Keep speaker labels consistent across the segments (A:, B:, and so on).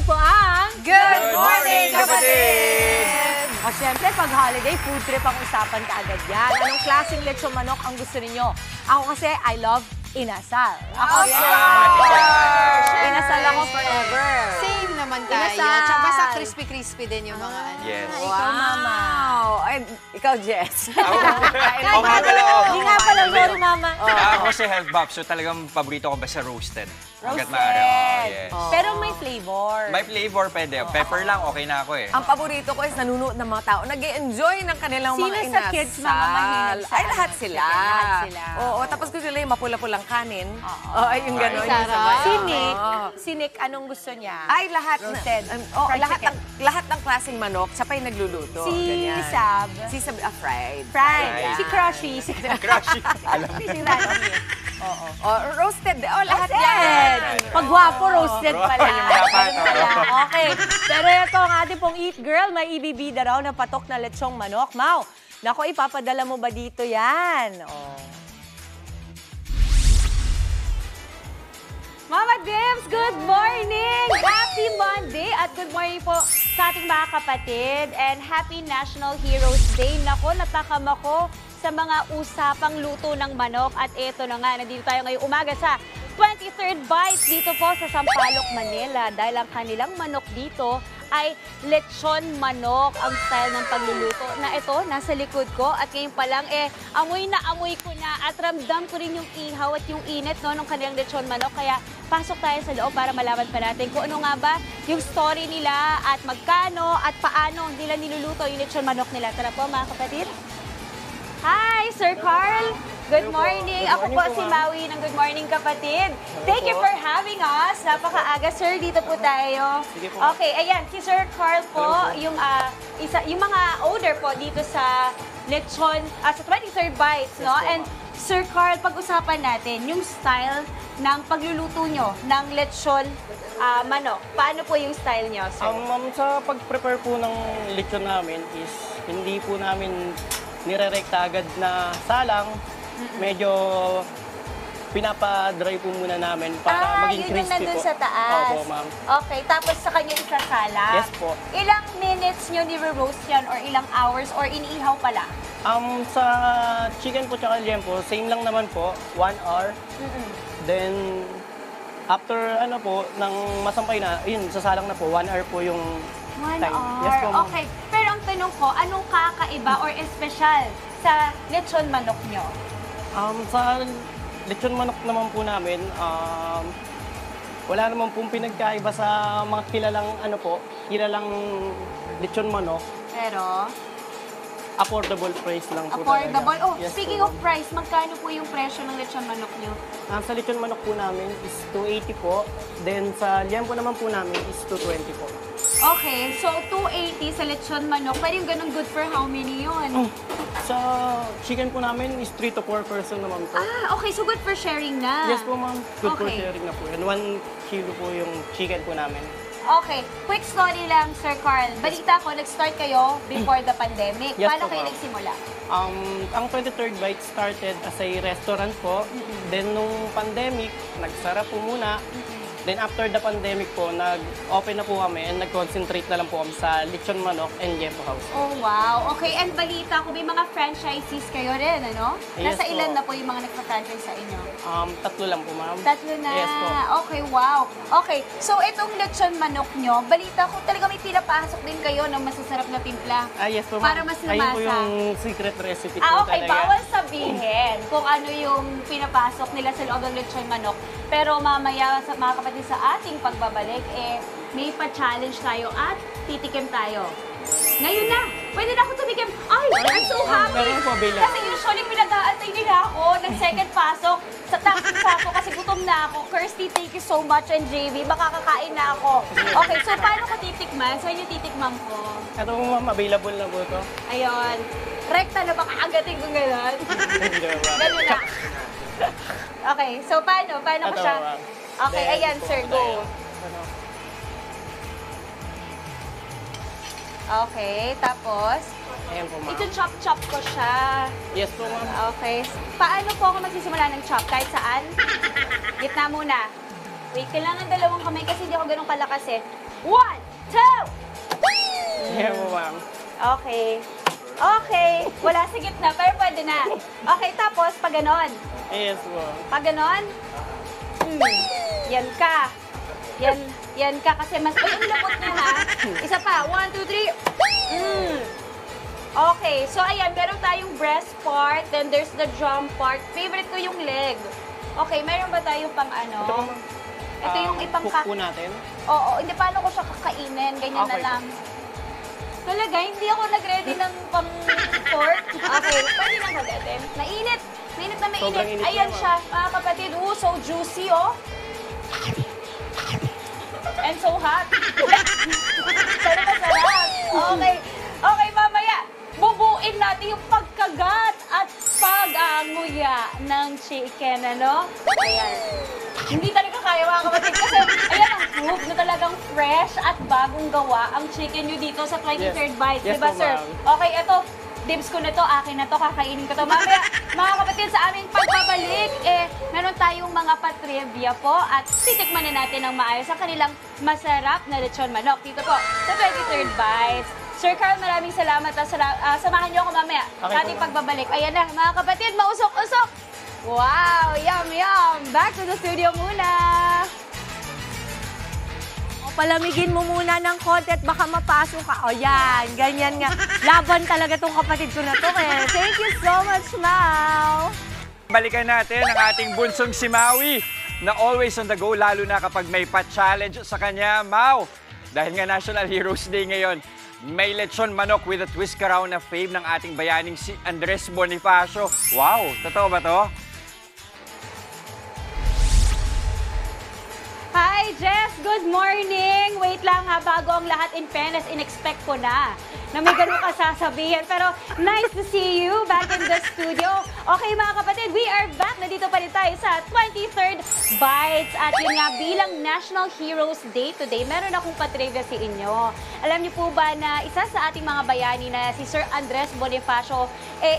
A: po ang
B: Good Morning, Kapatid!
A: O syempre, pag holiday, food trip ang usapan kaagad yan. Anong klaseng lechong manok ang gusto ninyo? Ako kasi, I love inasal. Ako, inasal ako forever.
B: Same naman tayo.
A: Inasal.
B: Tsaka basta crispy-crispy din yung mga ano.
C: Yes.
A: Ikaw, Mama.
D: Ay, ikaw, Jess.
C: Oo nga pala, oo.
A: Hindi nga pala, sorry, Mama.
C: Ako kasi health buff, so talagang paborito ko basta roasted. Hanggat maaari.
A: Roasted.
C: Yes.
A: Pero may flavor.
C: May flavor, pwede. Pepper lang, okay na ako eh.
D: Ang paborito ko is nanunood ng mga tao. Nag-e-enjoy ng kanilang
A: Sino
D: mga
A: sa
D: inasal.
A: kids, Mama, mahilig sa
D: Ay,
A: ano?
D: lahat sila.
A: Lahat sila.
D: Oo, tapos gusto nila yung mapula-pulang kanin. Oo, ay, yung gano'n.
B: Ay, sarap.
A: Si Nick, si Nick, anong gusto niya?
D: Ay, lahat.
A: Roasted. Fried
D: lahat
A: chicken.
D: lahat ng klaseng manok, siya pa yung nagluluto.
A: Si
D: Ganyan.
A: Sab.
D: Si Sab, fried.
A: Fried.
C: Fried.
A: Si Crushy. Si
C: Crush. Alam mo.
A: Si Rani.
D: Oh, roasted. Oh, lahat
A: Roasted.
D: yan.
A: Pag gwapo, roasted pala.
C: Yung dapat,
A: Ganun pala. Okay. Pero ito ang ating pong Eat Girl, may ibibida raw na patok na lechong manok. Mau, nako, ipapadala mo ba dito yan? Oh. Mama Dims, good morning! Happy Monday at good morning po sa ating mga kapatid and Happy National Heroes Day. Nako, natakam ako sa mga usapang luto ng manok at eto na nga, nandito tayo ngayong umaga sa 23rd Bites dito po sa Sampaloc, Manila dahil ang kanilang manok dito ay lechon manok ang style ng pagluluto na ito, nasa likod ko at ngayon pa lang amoy na amoy ko na at ramdam ko rin yung ihaw at yung init no, ng kanilang lechon manok kaya pasok tayo sa loob para malaman pa natin kung ano nga ba yung story nila at magkano at paano nila niluluto yung lechon manok nila. Tara po mga kapatid. Hi, Sir Carl. Good morning. Ako po si Maui ng Good Morning Kapatid. Thank you for having us. Napakaaga, sir. Dito po tayo. Okay, ayan. Si Sir Carl po, yung mga owner po dito sa lechon, sa 23rd Bites, no? And Sir Carl, pag-usapan natin yung style ng pagluluto nyo ng lechon manok. Paano po yung style nyo, sir?
E: Sa pag-prepare po ng lechon namin is hindi po namin nire-rekta agad na salang. Medyo pinapa-dry po muna namin para maging crispy po.
A: Yun yung nandun sa taas.
E: Opo, ma'am.
A: Okay, tapos sa kanya isasala.
E: Yes po.
A: Ilang minutes nyo ni-roast yan or ilang hours or iniihaw pala?
E: Sa chicken po tsaka liempo, same lang naman po, 1 hour. Then, after nang masampay na, yun, sasalang na po, 1 hour po yung
A: 1
E: time.
A: hour.
E: Yes po, ma'am.
A: Okay. Pero ang tanong ko, anong kakaiba or espesyal sa lechon manok nyo?
E: Sa lechon manok naman po namin, wala naman pong pinagkaiba sa mga kilalang lechon manok.
A: Pero,
E: Affordable price lang po
A: affordable.
E: talaga.
A: Oh,
E: Yes
A: speaking
E: po,
A: of price, magkano po yung presyo ng lechon manok nyo?
E: Sa lechon manok po namin is 280 po. Then sa liempo naman po namin is 220 po.
A: Okay, so 280 sa lechon manok. Pero yung ganun good for how many yun?
E: Sa chicken po namin is 3 to 4 person naman po.
A: Okay, so good for sharing na.
E: Yes po, ma'am. Good for
A: Okay.
E: sharing na po. And 1 kilo po yung chicken po namin.
A: Okay, quick story lang, Sir Carl. Balita ko, nag-start kayo before the pandemic.
E: Yes
A: Paano
E: po,
A: kayo
E: ma'am.
A: nagsimula?
E: Ang 23rd Bite started as a restaurant po. Then nung pandemic, nagsara po muna. Then after the pandemic po, nag-open na po kami and nag-concentrate na lang po kami sa lechon manok and liempo house.
A: Oh, wow. Okay, and balita ko, may mga franchisees kayo rin, ano?
E: Yes
A: Nasa
E: po.
A: ilan na po yung mga nagpa-franchise sa inyo?
E: 3 lang po, ma'am.
A: 3 na.
E: Yes po.
A: Okay, wow. Okay, so itong lechon manok nyo, balita ko talaga may pinapasok din kayo ng masasarap na timpla.
E: Yes po, ma'am.
A: Para mas
E: Ayun po
A: lumasa.
E: yung secret recipe po
A: Okay,
E: talaga.
A: bawal sabihin kung ano yung pinapasok nila sa loob ng lechon manok. Pero mamaya, sa mga kapatid, sa ating pagbabalik, may pa-challenge tayo at titikim tayo. Ngayon na! Pwede na ako tumikim. Ay! I'm so happy!
E: Meron po, available.
A: Kasi usually pinag-aantay nila ako ng second pasok. Sa tamang pasok kasi gutom na ako. Kirsty, thank you so much. And JV, makakakain na ako. Okay, so paano ko titikman? Saan yung titikman ko?
E: Ito po, ma'am, available na po ito.
A: Ayun. Rekta na baka agatin ko gano'n.
E: Hindi na, ma'am.
A: Ganun na. Okay, so paano? Paano ko
E: Ito,
A: siya?
E: ma'am.
A: Okay,
E: Then,
A: ayan, sir, go.
E: Ano?
A: Okay, tapos,
E: Ayan po, ma'am.
A: ito-chop-chop ko siya.
E: Yes po, ma'am.
A: Okay. Paano po ako magsisimula ng chop? Kahit saan? Gitna muna. Wait, kailangan dalawang kamay kasi hindi ako ganun kalakas eh. 1, 2!
E: Yeah po, ma'am.
A: Okay. Okay. Wala sa gitna, pero pwede na. Okay, tapos pag ganon.
E: Yes po.
A: Pag ganon. Yan ka. Yan ka kasi mas... Ay, ang lambot niya ha. Isa pa. 1, 2, 3. Okay. So, ayan. Meron tayong breast part. Then, there's the drum part. Favorite ko yung leg. Okay. Meron ba tayong pang ano?
E: Ito po, ma'am.
A: Ito yung ipang
E: Cook po natin.
A: Oo. Hindi, paano ko siya kakainin? Ganyan na
E: Okay.
A: lang. Talaga, hindi ako nag-ready ng pang pork. Okay. Pwede lang mag-atin. Mainit. Mainit na mainit.
E: Sobrang init
A: Ayan
E: naman.
A: siya. Mga kapatid. So juicy, oh. And so hot. Sarap na sarap. Okay. Okay, mamaya. Bubuin natin yung pagkagat at pag-anguya ng chicken, ano? Ayan. Hindi talaga kaya mga kapatid kasi ayan ang proof na talagang fresh at bagong gawa ang chicken nyo dito sa 23rd Bites.
E: Yes
A: Diba,
E: po,
A: sir?
E: ma'am.
A: Okay, ito. Dibs ko na to, akin na to, kakainin ko to. Mamaya, mga kapatid, sa aming pagbabalik, meron tayong mga patrivia po at titikman na natin ng maayos ang kanilang masarap na lechon manok dito po sa 23rd Bites. Sir Carl, maraming salamat. Samahan niyo ako mamaya
E: Okay
A: sa ating
E: po, ma'am.
A: pagbabalik. Ayan na, mga kapatid, mausok-usok! Wow! Yum, yum! Back to the studio muna!
D: Palamigin mo muna ng konti at baka mapasok ka. O yan, ganyan nga. Laban talaga tong kapatid ko na to. Eh. Thank you so much, Mau.
C: Balikan natin ang ating bunsong si Maui na always on the go lalo na kapag may pa-challenge sa kanya. Mau, dahil nga National Heroes Day ngayon, may lechon manok with a twist ka raw na fave ng ating bayaning si Andres Bonifacio. Wow, totoo ba to?
A: Hi, Jess! Good morning! Wait lang ha, bago ang lahat, in fairness, in-expect ko na may ganun ka sasabihin. Pero nice to see you back in the studio. Okay mga kapatid, we are back. Nandito pa rin tayo sa 23rd Bites. At yun nga, bilang National Heroes Day today, meron akong patrivia sa inyo. Alam niyo po ba na isa sa ating mga bayani na si Sir Andres Bonifacio,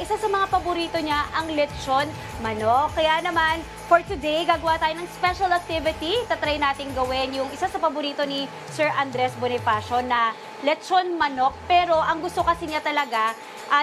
A: isa sa mga paborito niya ang lechon manok. Kaya naman, for today, gagawa tayo ng special activity. Tatry natin gawin yung isa sa paborito ni Sir Andres Bonifacio na lechon manok. Pero ang gusto kasi niya talaga,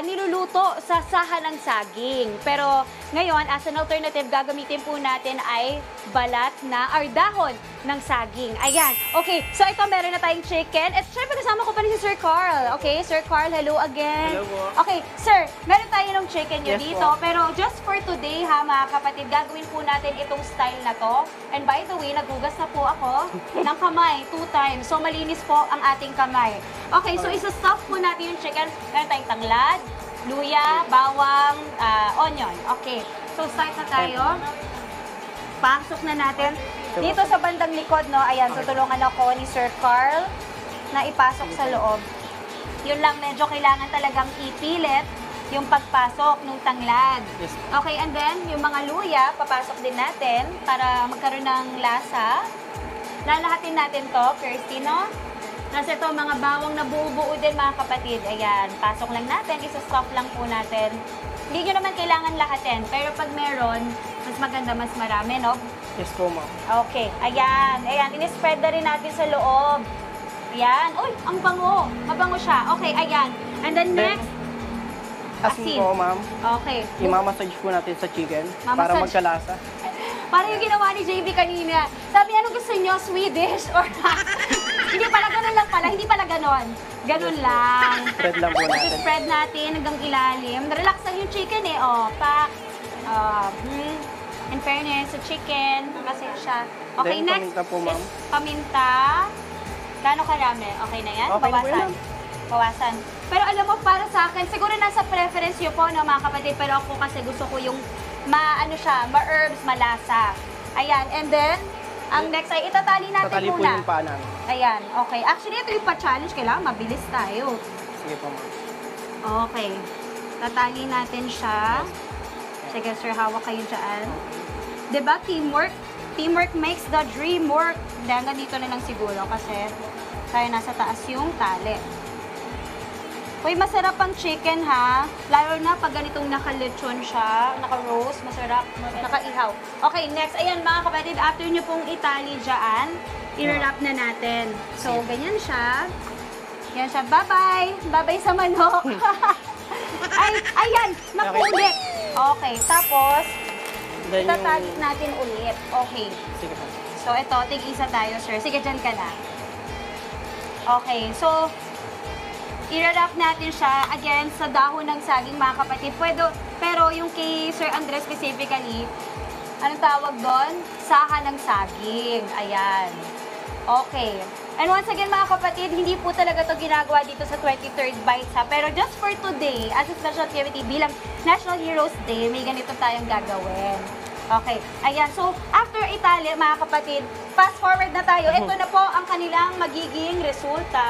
A: niluluto sa saha ng saging. Pero ngayon, as an alternative, gagamitin po natin ay balat na or dahon ng saging. Ayan. Okay, so ito meron na tayong chicken. At syempre kasama ko pa rin si Sir Carl. Okay, Sir Carl, hello again.
E: Hello po.
A: Okay, sir, meron tayo ng chicken nyo
E: Yes
A: dito.
E: po.
A: Pero just for today ha, mga kapatid, gagawin po natin itong style na to. And by the way, nagugas na po ako ng kamay 2 times. So malinis po ang ating kamay. Okay, so isa-stuff po natin yung chicken. Meron tayong tanglad, luya, bawang, onion. Okay, so start na tayo. Pasok na natin. Dito sa bandang likod, no, ayan, tutulungan ako ni Sir Carl na ipasok sa loob. Yun lang, medyo kailangan talagang ipilit yung pagpasok ng tanglad.
E: Yes.
A: Okay, and then, yung mga luya, papasok din natin para magkaroon ng lasa. Lalahatin natin to, Kirsty, no? Kasi ito, mga bawang na buo-buo din, mga kapatid. Ayan, pasok lang natin, isa-stop lang po natin. Hindi nyo naman kailangan lahatin, pero pag meron, mas maganda, mas marami, no?
E: Yes po, ma'am.
A: Okay, ayan. Ayan, in-spread na rin natin sa loob. Ayan. Uy, ang bango. Mabango siya. Okay, ayan. And then next,
E: Asin po, ma'am.
A: Okay.
E: Imamassage po natin sa chicken para
A: Mamassage.
E: magkalasa.
A: Parang yung ginawa ni JB kanina. Sabi, ano gusto nyo? Swedish? Or hindi pala, ganun lang pala. Hindi pala ganun. Ganun lang.
E: Spread lang po natin.
A: Spread natin hanggang ilalim. Relax lang yung chicken eh. Oh, pak. In fairness, sa chicken, kasi siya. Okay,
E: Then,
A: next
E: paminta po, ma'am.
A: is paminta. Gaano karami? Okay na yan?
E: Okay na po
A: Bawasan.
E: yan.
A: Bawasan. Pero alam mo, para sa akin, siguro nasa preference yun po, no, mga kapatid. Pero ako kasi gusto ko yung ma-herbs, malasa. Ayan, and then, ang next ay itatali natin
E: Tatali po
A: muna.
E: yung paa namin.
A: Ayan, okay. Actually, ito yung pa-challenge. Kailangan mabilis tayo.
E: Sige po, ma'am.
A: Okay. Tatali natin siya. Sige, sir, hawak kayo dyan. Diba, teamwork? Teamwork makes the dream work. Hanggang dito na lang siguro kasi tayo nasa taas yung tali. Uy, masarap ang chicken ha. Lalo na pag ganitong naka-lechon siya, naka-roast, masarap, naka-ihaw. Okay, next. Ayan mga kapatid, after nyo pong itali dyan, i-wrap na natin. So, ganyan siya. Yan siya. Bye-bye! Bye-bye sa manok. Ay, ayan! Napulit! Okay, tapos,
E: Then
A: itatali natin ulit. Okay.
E: Sige po.
A: So, ito, tig-isa tayo, sir. Sige, dyan ka na. Okay, so, i-wrap natin siya, again, sa dahon ng saging, mga kapatid. Pero yung kay Sir Andres specifically, anong tawag doon? Saha ng saging. Ayan. Okay. And once again, mga kapatid, hindi po talaga to ginagawa dito sa 23rd Bites, ha? Pero just for today, as a special activity, bilang National Heroes Day, may ganito tayong gagawin. Okay. Ayan. So, after itali, mga kapatid, fast forward na tayo. Ito na po ang kanilang magiging resulta.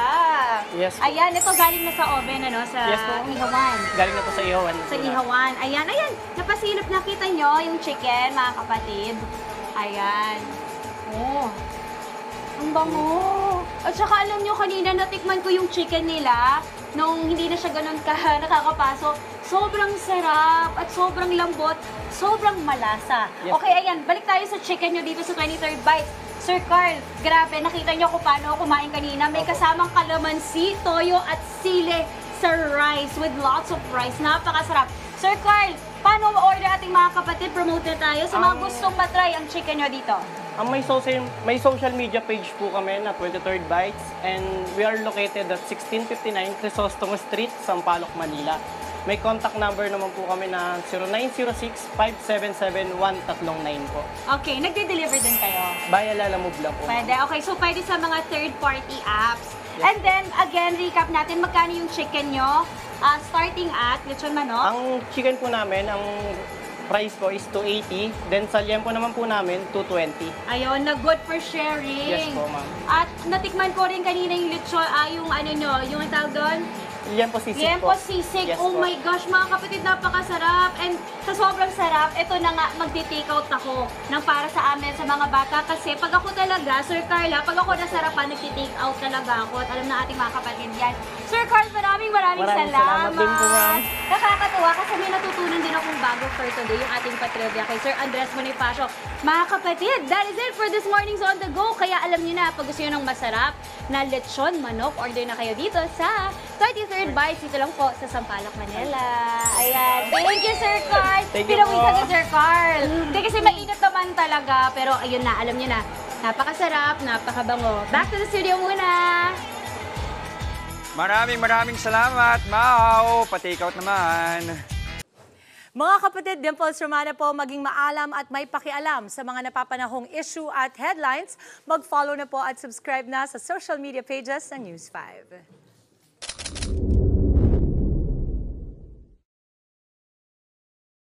E: Yes po.
A: Ayan, ito galing na sa oven, ano, sa
E: Yes po.
A: ihawan.
E: Galing na po sa ihawan.
A: Sa ihawan. Ayan, ayan. Napasilip, nakita nyo yung chicken, mga kapatid. Ayan. Oh. Ang bango. At saka alam nyo, kanina natikman ko yung chicken nila nung hindi na siya ganun ka nakakapasok. Sobrang sarap at sobrang lambot, sobrang malasa.
E: Yes.
A: Okay, ayan. Balik tayo sa chicken nyo dito sa 23rd Bites. Sir Carl, grabe, nakita nyo kung paano ako kumain kanina. May kasamang kalamansi, toyo at sili sa rice with lots of rice. Napakasarap. Sir Carl, paano ma-order ating mga kapatid? Promote na tayo sa mga gustong matry ang chicken nyo dito.
E: May social media page po kami na 23rd Bites and we are located at 1659 Crisostomo Street, Sampaloc, Manila. May contact number naman po kami na 0906-577-139 po.
A: Okay, nagde-deliver din kayo?
E: Via Lalamove lang po.
A: Pwede. Okay, so pwede sa mga third-party apps.
E: Yes.
A: And then, again, recap natin, magkano yung chicken nyo? Starting at lechon manok?
E: Ang chicken po namin, ang price po is 280. Then sa liempo naman po namin, 220.
A: Ayun, na good for sharing.
E: Yes po, ma'am.
A: At natikman ko rin kanina yung lechon, yung ano nyo, yung ang tawag doon?
E: Liempo sisig
A: Liempo
E: po.
A: sisig.
E: Yes
A: Oh
E: po.
A: my gosh, mga kapatid, napakasarap. And sa sobrang sarap, ito na nga, magti-take out ako ng para sa amin, sa mga bata. Kasi pag ako talaga, Sir Carla, pag ako nasarapan, nagti-take out talaga ako. At alam na ating mga kapatid yan. Sir Carl, maraming
E: Maraming salamat din po, ma'am.
A: Nakakatuwa kasi may natutunan din akong bago for today, yung ating patrivia kay Sir Andres Bonifacio. Mga kapatid, that is it for this morning's On The Go. Kaya alam niyo na, pag gusto niyo ng masarap na lechon manok, order na kayo dito sa 23rd Bites. Dito lang po sa Sampaloc, Manila. Ayan. Thank you, Sir Carl.
E: Thank you
A: Pinawisan
E: po.
A: si Sir Carl. Hindi kasi mainit naman talaga. Pero ayun na, alam niyo na. Napakasarap, napakabango. Back to the studio muna.
C: Maraming salamat, Mau. Pa-take out naman.
D: Mga kapatid, Dimples Romana po, maging maalam at may pakialam sa mga napapanahong issue at headlines. Mag-follow na po at subscribe na sa social media pages ng News 5.